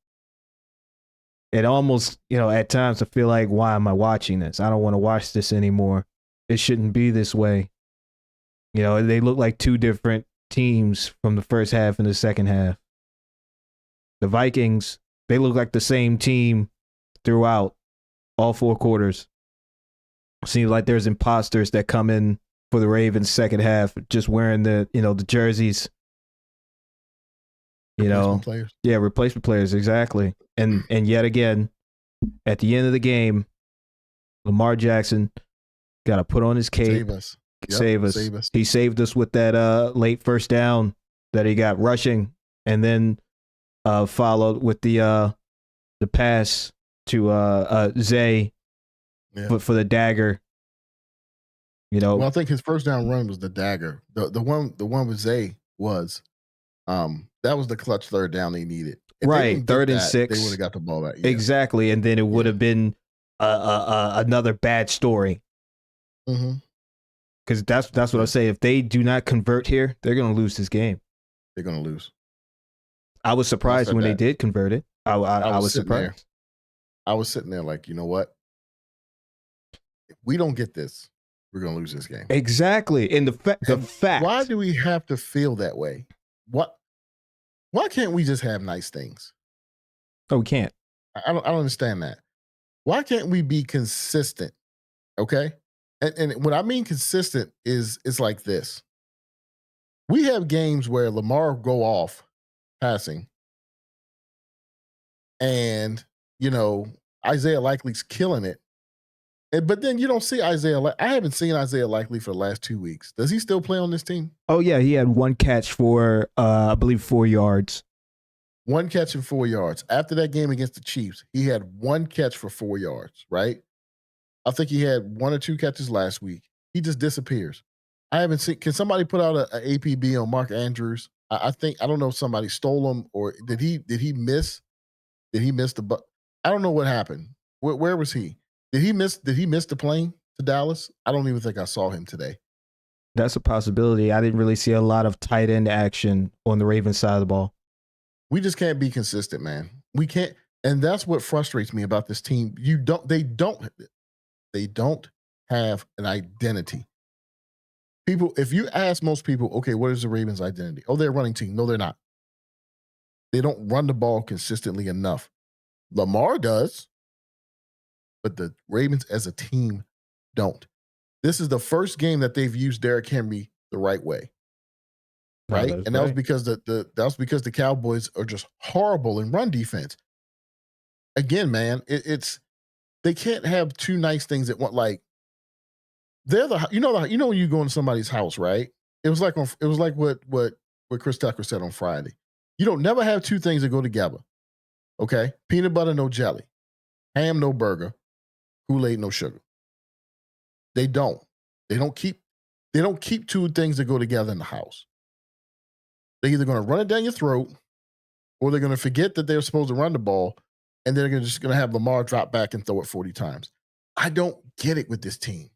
It almost, at times I feel like, why am I watching this? I don't want to watch this anymore. It shouldn't be this way. They look like 2 different teams from the first half and the second half. The Vikings, they look like the same team throughout all 4 quarters. Seems like there's imposters that come in for the Ravens second half just wearing the jerseys. Replacement players. Yeah, replacement players, exactly. And yet again, at the end of the game, Lamar Jackson got to put on his cape. Save us. Yep, save us. He saved us with that late first down that he got rushing, and then followed with the pass to Zay for the dagger. Well, I think his first down run was the dagger. The one with Zay was that was the clutch third down they needed. If right, 3rd and 6. They would have got the ball back. Yeah. Exactly, and then it would have been another bad story. Mm-hmm. Because that's what I say. If they do not convert here, they're going to lose this game. They're going to lose. I was surprised when they did convert it. I was surprised. I was sitting there like, you know what? If we don't get this, we're going to lose this game. Exactly. And the fact. Why do we have to feel that way? Why can't we just have nice things? Oh, we can't. I don't understand that. Why can't we be consistent? Okay? And what I mean consistent is like this. We have games where Lamar go off passing and, Isaiah Likely's killing it. But then you don't see Isaiah. I haven't seen Isaiah Likely for the last 2 weeks. Does he still play on this team? Oh, yeah. He had 1 catch for, I believe, 4 yards. 1 catch and 4 yards. After that game against the Chiefs, he had 1 catch for 4 yards, right? I think he had 1 or 2 catches last week. He just disappears. I haven't seen. Can somebody put out an APB on Mark Andrews? I don't know if somebody stole him or did he miss? Did he miss the? I don't know what happened. Where was he? Did he miss the plane to Dallas? I don't even think I saw him today. That's a possibility. I didn't really see a lot of tight end action on the Ravens side of the ball. We just can't be consistent, man. We can't, and that's what frustrates me about this team. They don't have an identity. People, if you ask most people, okay, what is the Ravens' identity? Oh, they're a running team. No, they're not. They don't run the ball consistently enough. Lamar does, but the Ravens as a team don't. This is the first game that they've used Derrick Henry the right way. Right? And that was because the Cowboys are just horrible in run defense. Again, man, they can't have 2 nice things at once. Like they're when you go into somebody's house, right? It was like what Chris Tucker said on Friday. You don't never have 2 things that go together. Okay? Peanut butter, no jelly. Ham, no burger. Kool-Aid, no sugar. They don't. They don't keep 2 things that go together in the house. They're either going to run it down your throat or they're going to forget that they're supposed to run the ball and they're just going to have Lamar drop back and throw it 40 times. I don't get it with this team.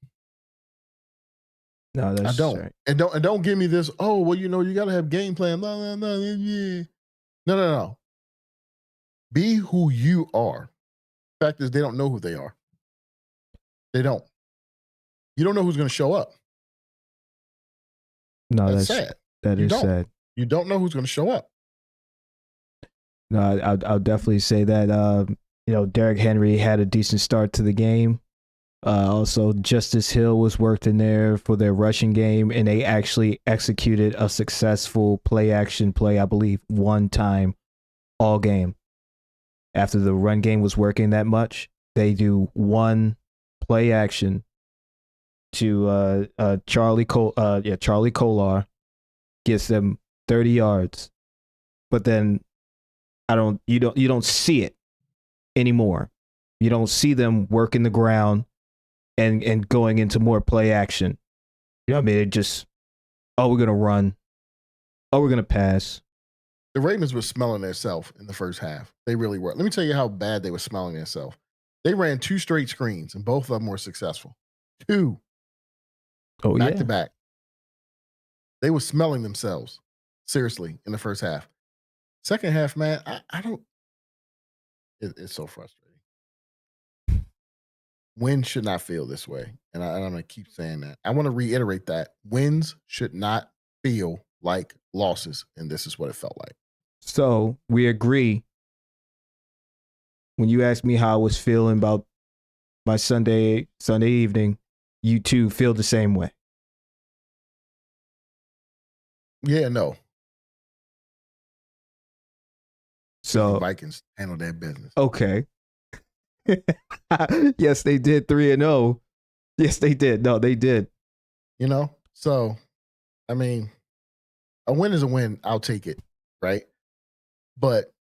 No, that's I don't. Right. And don't give me this, oh, well, you got to have game plan. No. Be who you are. The fact is they don't know who they are. They don't. You don't know who's going to show up. No, that's sad. That is sad. You don't know who's going to show up. No, I'll definitely say that. Derrick Henry had a decent start to the game. Also, Justice Hill was worked in there for their rushing game, and they actually executed a successful play-action play, I believe, 1 time all game. After the run game was working that much, they do 1 play-action to Charlie Kolar, gets them 30 yards, but then you don't see it anymore. You don't see them working the ground and going into more play action. You know what I mean? Oh, we're gonna run. Oh, we're gonna pass. The Ravens were smelling themselves in the first half. They really were. Let me tell you how bad they were smelling themselves. They ran 2 straight screens, and both of them were successful. 2 Oh back yeah. to back. They were smelling themselves, seriously, in the first half. Second half, man, I don't. It's so frustrating. Wins should not feel this way, and I'm going to keep saying that. I want to reiterate that wins should not feel like losses, and this is what it felt like. So we agree. When you asked me how I was feeling about my Sunday evening, you too feel the same way. Yeah, no. So the Vikings handle their business. Okay. Yes, they did 3-0. Yes, they did. No, they did. You know, so I mean, a win is a win. I'll take it, right? But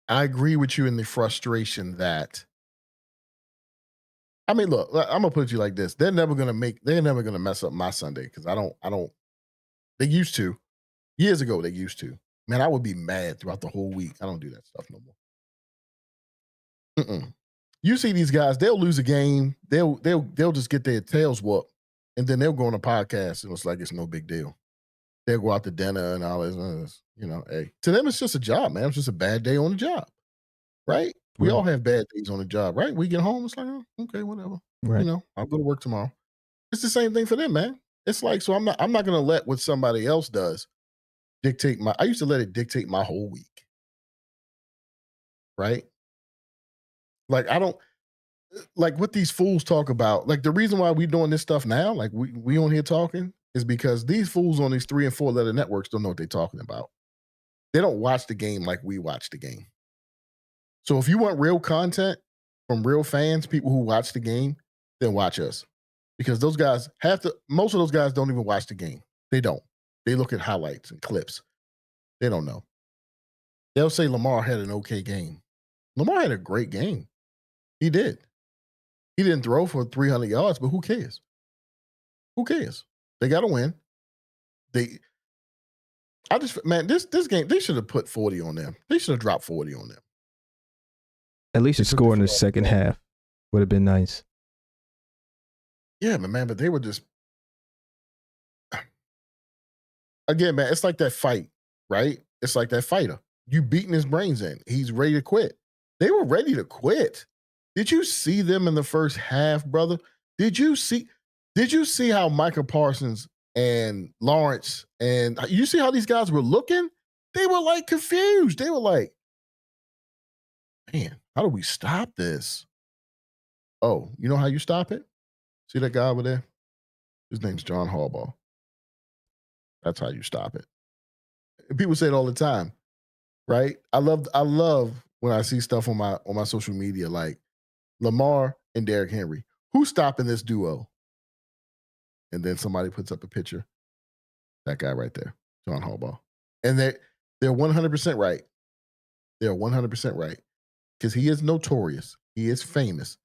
I agree with you in the frustration that. I mean, look, I'm gonna put it you like this: they're never gonna mess up my Sunday because I don't. They used to years ago. They used to. Man, I would be mad throughout the whole week. I don't do that stuff no more. Mm-mm. You see these guys; they'll lose a game. They'll just get their tails whooped, and then they'll go on a podcast and it's like it's no big deal. They'll go out to dinner and all this. You know, hey, to them it's just a job, man. It's just a bad day on the job, right? We all have bad days on the job, right? We get home, it's like, oh, okay, whatever. Right. You know, I'll go to work tomorrow. It's the same thing for them, man. It's like, so I'm not gonna let what somebody else does dictate I used to let it dictate my whole week. Right? Like I don't like what these fools talk about. Like the reason why we doing this stuff now, like we on here talking, is because these fools on these 3 and 4 letter networks don't know what they're talking about. They don't watch the game like we watch the game. So if you want real content from real fans, people who watch the game, then watch us. Because those guys most of those guys don't even watch the game. They don't. They look at highlights and clips. They don't know. They'll say Lamar had an okay game. Lamar had a great game. He did. He didn't throw for 300 yards, but who cares? Who cares? They got to win. This game, they should have put 40 on them. They should have dropped 40 on them. At least a score in the second half would have been nice. Yeah, man, but they were just. Again, man, it's like that fight, right? It's like that fighter. You beating his brains in. He's ready to quit. They were ready to quit. Did you see them in the first half, brother? Did you see how Micah Parsons and Lawrence and you see how these guys were looking? They were like confused. They were like, man, how do we stop this? Oh, you know how you stop it? See that guy over there? His name's John Harbaugh. That's how you stop it. And people say it all the time, right? I love when I see stuff on my social media like Lamar and Derrick Henry. Who's stopping this duo? And then somebody puts up a picture. That guy right there, John Harbaugh. And they're 100% right. They're 100% right. Because he is notorious. He is famous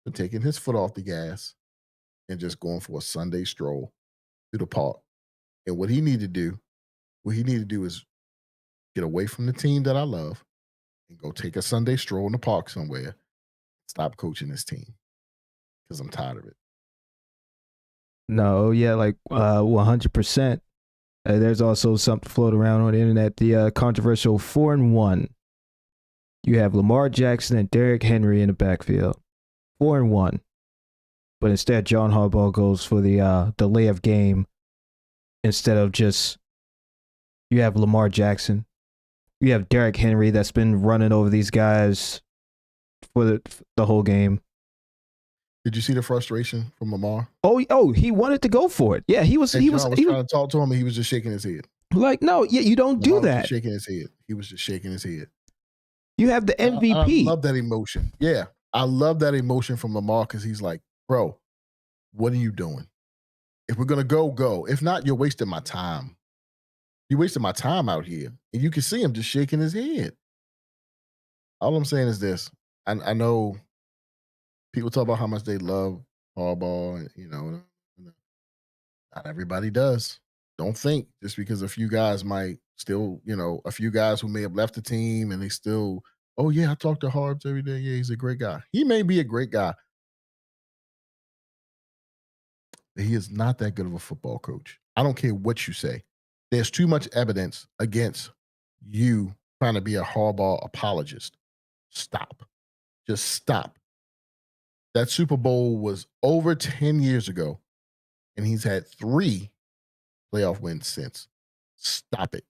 for taking his foot off the gas and just going for a Sunday stroll through the park. And what he need to do is get away from the team that I love and go take a Sunday stroll in the park somewhere. Stop coaching this team because I'm tired of it. No, yeah, like 100%. There's also something floating around on the internet, the controversial 4-1. You have Lamar Jackson and Derrick Henry in the backfield. 4-1. But instead, John Harbaugh goes for the delay of game instead of just, you have Lamar Jackson. You have Derrick Henry that's been running over these guys for the whole game. Did you see the frustration from Lamar? Oh, he wanted to go for it. Yeah, he was trying to talk to him, and he was just shaking his head. Like, no, yeah, you don't do that. Was shaking his head. He was just shaking his head. You have the MVP. I love that emotion. Yeah, I love that emotion from Lamar because he's like, bro, what are you doing? If we're gonna go. If not, you're wasting my time. You're wasting my time out here, and you can see him just shaking his head. All I'm saying is this: I know people talk about how much they love Harbaugh, and not everybody does. don't think just because a few guys might still, a few guys who may have left the team and they still, oh yeah, I talk to Harbs every day. Yeah, he's a great guy. He may be a great guy, but he is not that good of a football coach. I don't care what you say. There's too much evidence against you trying to be a Harbaugh apologist. Stop. Just stop. That Super Bowl was over 10 years ago, and he's had 3 playoff wins since. Stop it.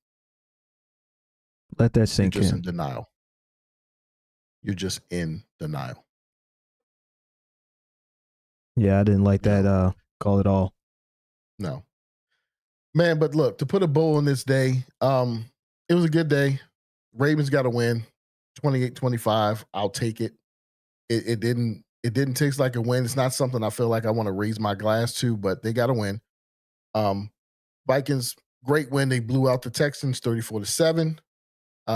Let that You're sink just in. in denial. You're just in denial. Yeah, I didn't like that call at all. No. Man, but look, to put a bow on this day, it was a good day. Ravens got a win, 28-25. I'll take it. It didn't taste like a win. It's not something I feel like I want to raise my glass to, but they got a win. Vikings, great win. They blew out the Texans 34-7.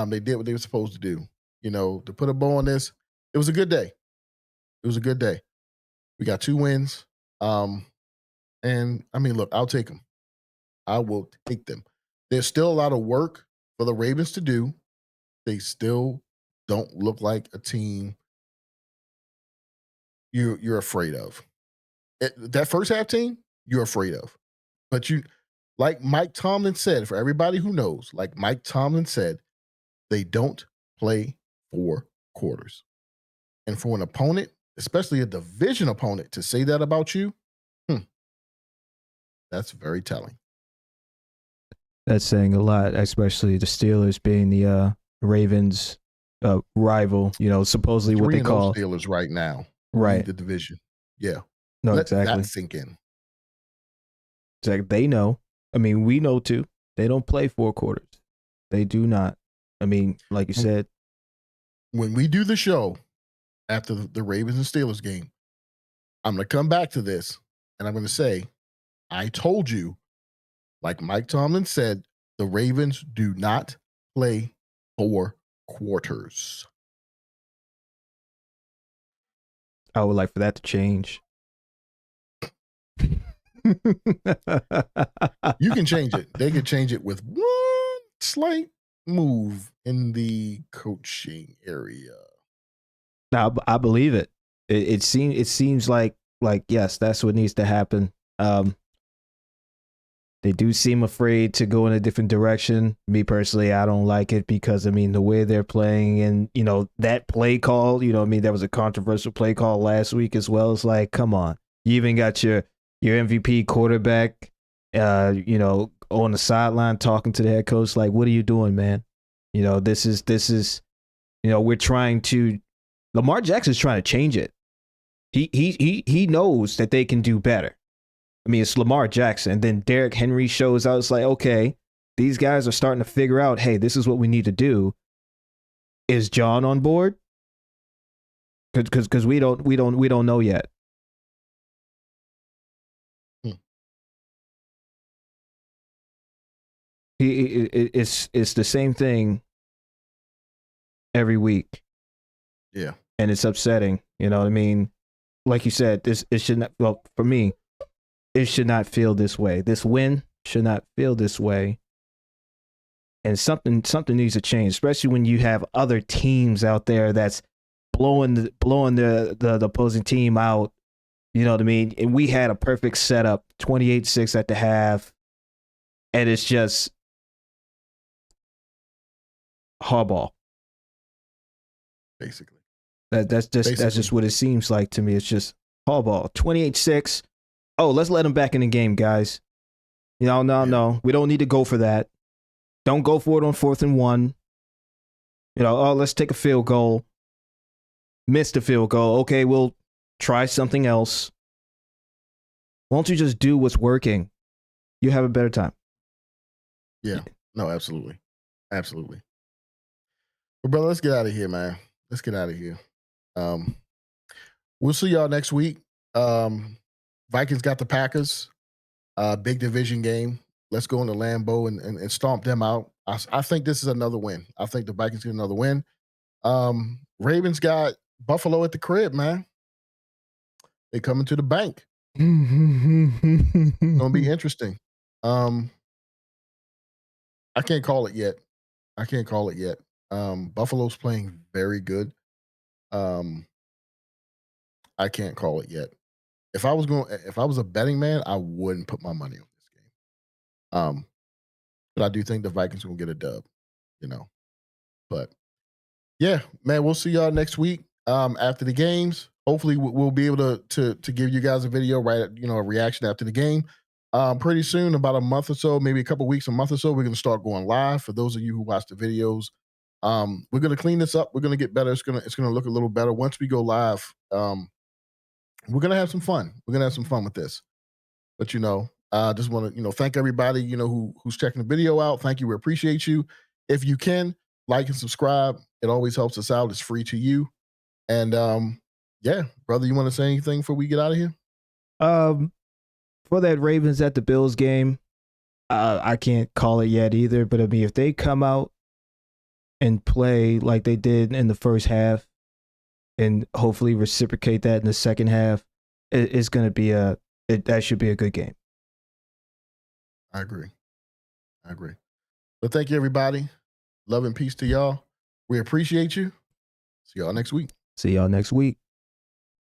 They did what they were supposed to do. To put a bow on this, it was a good day. It was a good day. We got 2 wins. And I mean, look, I'll take them. I will take them. There's still a lot of work for the Ravens to do. They still don't look like a team you're afraid of. That first half team, you're afraid of. But like Mike Tomlin said, for everybody who knows, like Mike Tomlin said, they don't play 4 quarters. And for an opponent, especially a division opponent, to say that about you, that's very telling. That's saying a lot, especially the Steelers being the Ravens rival. Supposedly what they call Steelers right now. Right. The division. Yeah. No, Let exactly. that sink in. It's like they know. I mean, we know too. They don't play 4 quarters. They do not. I mean, like you said. When we do the show after the Ravens and Steelers game, I'm going to come back to this and I'm going to say, I told you, like Mike Tomlin said, the Ravens do not play 4 quarters. I would like for that to change. You can change it. They could change it with one slight move in the coaching area. Now, I believe it. It seems like yes, that's what needs to happen. They do seem afraid to go in a different direction. Me personally, I don't like it because I mean the way they're playing and that play call. There was a controversial play call last week as well. It's like, come on, you even got your MVP quarterback, on the sideline talking to the head coach. Like, what are you doing, man? This is, we're trying to. Lamar Jackson's trying to change it. He knows that they can do better. I mean, it's Lamar Jackson. And then Derrick Henry shows out. It's like, okay, these guys are starting to figure out, hey, this is what we need to do. Is John on board? Because we don't know yet. It's the same thing every week. Yeah. And it's upsetting. You know what I mean? Like you said, it should not, well, for me, it should not feel this way. This win should not feel this way. And something needs to change, especially when you have other teams out there that's blowing the opposing team out. You know what I mean? And we had a perfect setup, 28-6 at the half. And it's just Harbaugh. Basically. That's just what it seems like to me. It's just Harbaugh. 28-6. Oh, let's let him back in the game, guys. No. We don't need to go for that. Don't go for it on 4th and 1. Let's take a field goal. Missed the field goal. Okay, we'll try something else. Why don't you just do what's working? You have a better time. Yeah. No, absolutely. Absolutely. But brother, let's get out of here, man. Let's get out of here. We'll see y'all next week. Vikings got the Packers. Big division game. Let's go into Lambeau and stomp them out. I think this is another win. I think the Vikings get another win. Ravens got Buffalo at the crib, man. They coming to the bank. It's gonna be interesting. I can't call it yet. I can't call it yet. Buffalo's playing very good. I can't call it yet. If I was a betting man, I wouldn't put my money on this game. But I do think the Vikings will get a dub, you know. But yeah, man, we'll see y'all next week. After the games. Hopefully we'll be able to give you guys a video, right? A reaction after the game. Pretty soon, about a month or so, maybe a couple weeks, a month or so, we're gonna start going live. For those of you who watch the videos, we're gonna clean this up. We're gonna get better. It's gonna look a little better once we go live. We're gonna have some fun. We're gonna have some fun with this. But just want to thank everybody who's checking the video out. Thank you. We appreciate you. If you can like and subscribe, it always helps us out. It's free to you. And yeah, brother, you want to say anything before we get out of here? For that Ravens at the Bills game, I can't call it yet either. But I mean, if they come out and play like they did in the first half, and hopefully reciprocate that in the second half, it's going to be that should be a good game. I agree. But thank you, everybody. Love and peace to y'all. We appreciate you. See y'all next week.